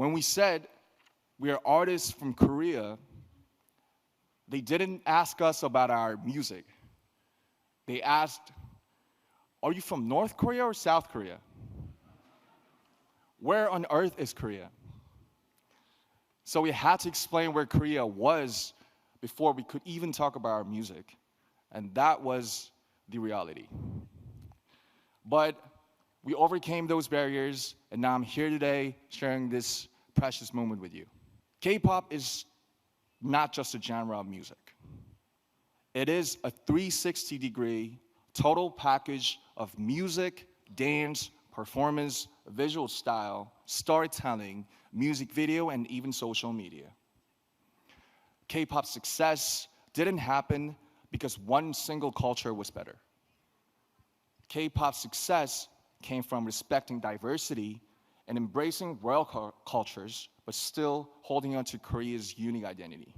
When we said we are artists from Korea, they didn't ask us about our music. They asked, are you from North Korea or South Korea? Where on earth is Korea? So we had to explain where Korea was before we could even talk about our music. And that was the reality. But we overcame those barriers, and now I'm here today sharing this precious moment with you. K-pop is not just a genre of music. It is a 360-degree total package of music, dance, performance, visual style, storytelling, music video, and even social media. K-pop success didn't happen because one single culture was better. K-pop success came from respecting diversity and embracing world cultures, but still holding on to Korea's unique identity.